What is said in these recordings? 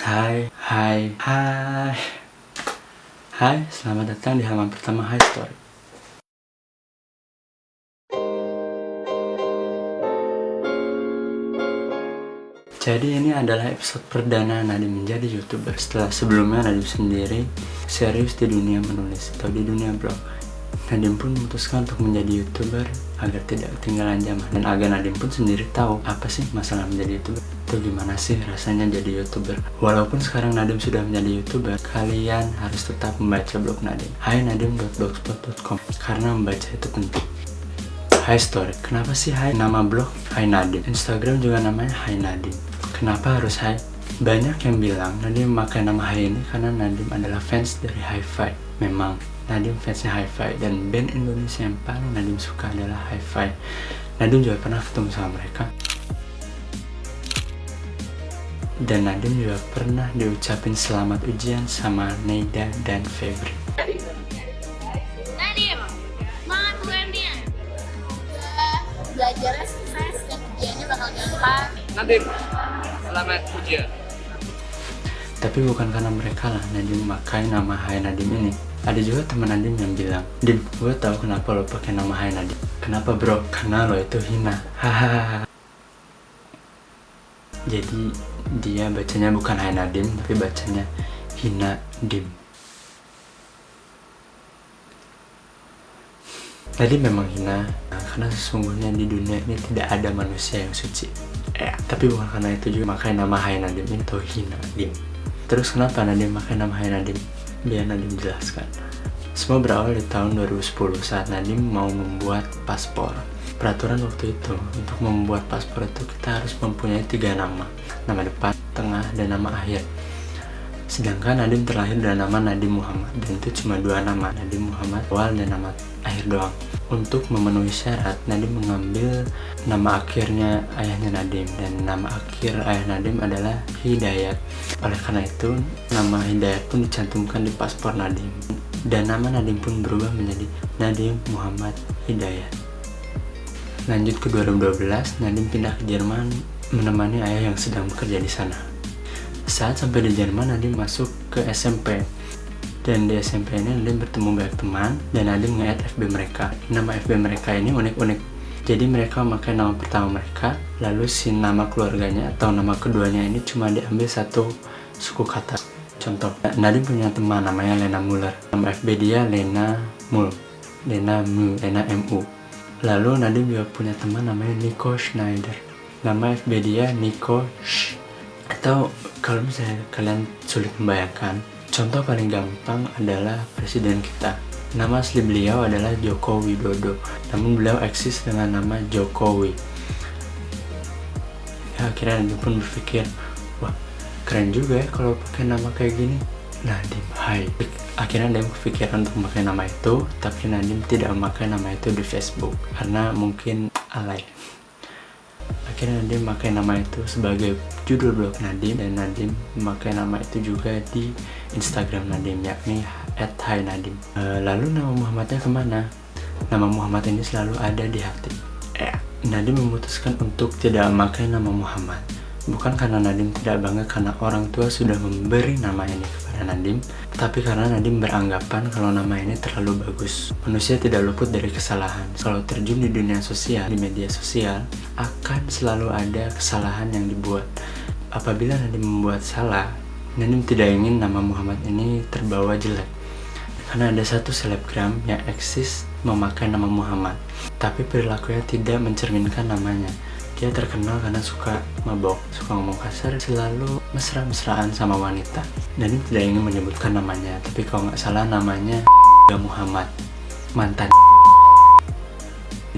Hai, hai, hai. Hai, selamat datang di halaman pertama Hi Story. Jadi ini adalah episode perdana Nadim menjadi YouTuber setelah sebelumnya Nadim sendiri serius di dunia menulis atau di dunia blog. Nadim pun memutuskan untuk menjadi YouTuber agar tidak ketinggalan zaman dan agar Nadim pun sendiri tahu apa sih masalah menjadi YouTuber. Itu gimana sih rasanya jadi YouTuber. Walaupun sekarang Nadim sudah menjadi YouTuber, kalian harus tetap membaca blog Nadim. hainadim.blogspot.com karena membaca itu penting. Hi Story. Kenapa sih Hi? Nama blog Hi Nadim. Instagram juga namanya Hi Nadim. Kenapa harus Hi? Banyak yang bilang Nadim memakai nama Hi ini karena Nadim adalah fans dari Hi-Fi. Memang Nadim fansnya Hi-Fi dan band Indonesia yang paling Nadim suka adalah Hi-Fi. Nadim juga pernah ketemu sama mereka. Dan Nadim juga pernah diucapin selamat ujian sama Neida dan Febri. Nadim, semangat UN-nya. Belajarnya sukses dan ujiannya bakal gampang. Nadim, selamat ujian. Tapi bukan karena mereka lah Nadim memakai nama Hai Nadim ini. Ada juga teman Nadim yang bilang, "Dim, gue tahu kenapa lo pakai nama Hai Nadim." "Kenapa bro?" "Karena lo itu hina." Hahaha. Jadi dia bacanya bukan Hai Nadim, tapi bacanya Hina Dim. Nadim memang hina, karena sesungguhnya di dunia ini tidak ada manusia yang suci. Tapi bukan karena itu juga makai nama Hai Nadim ini atau Hina Dim. Terus kenapa Nadim makai nama Hai Nadim? Biar Nadim jelaskan. Semua berawal di tahun 2010 saat Nadim mau membuat paspor. Peraturan waktu itu, untuk membuat paspor itu kita harus mempunyai 3 nama. Nama depan, tengah, dan nama akhir. Sedangkan Nadim terlahir dengan nama Nadim Muhammad, dan itu cuma 2 nama, Nadim Muhammad awal dan nama akhir doang. Untuk memenuhi syarat, Nadim mengambil nama akhirnya ayahnya Nadim, dan nama akhir ayah Nadim adalah Hidayat. Oleh karena itu, nama Hidayat pun dicantumkan di paspor Nadim, dan nama Nadim pun berubah menjadi Nadim Muhammad Hidayat. Lanjut ke 2012, Nadim pindah ke Jerman menemani ayah yang sedang bekerja di sana. Saat sampai di Jerman, Nadim masuk ke SMP. Dan di SMP ini Nadim bertemu banyak teman dan Nadim nge-add FB mereka. Nama FB mereka ini unik-unik. Jadi mereka memakai nama pertama mereka, lalu si nama keluarganya atau nama keduanya ini cuma diambil satu suku kata. Contoh, Nadim punya teman namanya Lena Muller. Nama FB dia Lena Mul, Lena MU. Lalu Nadim juga punya teman namanya Nico Schneider. Nama FB dia Nico Sh. Atau kalau misalnya kalian sulit membayangkan, contoh paling gampang adalah presiden kita. Nama asli beliau adalah Joko Widodo, namun beliau eksis dengan nama Jokowi. Ya, akhirnya Nadim pun berpikir, wah keren juga ya kalau pakai nama kayak gini, Nadim Hai. Akhirnya Nadim kepikiran untuk memakai nama itu, tapi Nadim tidak memakai nama itu di Facebook karena mungkin alay. Akhirnya Nadim memakai nama itu sebagai judul blog Nadim, dan Nadim memakai nama itu juga di Instagram Nadim, yakni @HaiNadim. Lalu nama Muhammadnya kemana? Nama Muhammad ini selalu ada di hati. Nadim memutuskan untuk tidak memakai nama Muhammad. Bukan karena Nadim tidak bangga karena orang tua sudah memberi nama ini kepada Nadim, tapi karena Nadim beranggapan kalau nama ini terlalu bagus. Manusia tidak luput dari kesalahan. Kalau terjun di dunia sosial, di media sosial, akan selalu ada kesalahan yang dibuat. Apabila Nadim membuat salah, Nadim tidak ingin nama Muhammad ini terbawa jelek. Karena ada satu selebgram yang eksis memakai nama Muhammad, tapi perilakunya tidak mencerminkan namanya. Dia terkenal karena suka mabok, suka ngomong kasar, selalu mesra-mesraan sama wanita. Nadim tidak ingin menyebutkan namanya, tapi kalau nggak salah namanya Muhammad, mantan.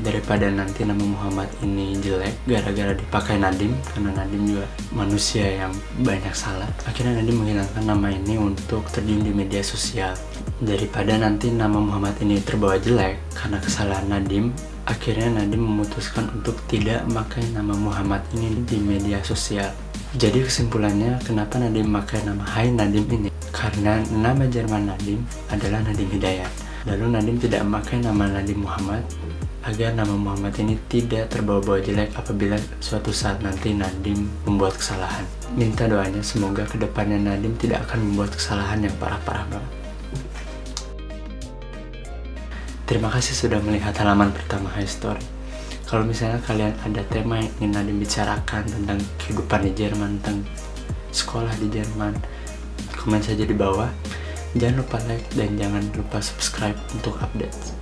Daripada nanti nama Muhammad ini jelek gara-gara dipakai Nadim, karena Nadim juga manusia yang banyak salah, akhirnya Nadim menghilangkan nama ini untuk terjun di media sosial. Daripada nanti nama Muhammad ini terbawa jelek karena kesalahan Nadim, akhirnya Nadim memutuskan untuk tidak memakai nama Muhammad ini di media sosial. Jadi kesimpulannya, kenapa Nadim memakai nama Hai Nadim ini? Karena nama Jerman Nadim adalah Nadim Hidayat. Lalu Nadim tidak memakai nama Nadim Muhammad agar nama Muhammad ini tidak terbawa-bawa jelek apabila suatu saat nanti Nadim membuat kesalahan. Minta doanya semoga kedepannya Nadim tidak akan membuat kesalahan yang parah-parah banget. Terima kasih sudah melihat halaman pertama History. Kalau misalnya kalian ada tema yang ingin Nadim bicarakan tentang kehidupan di Jerman, tentang sekolah di Jerman, komen saja di bawah. Jangan lupa like dan jangan lupa subscribe untuk update.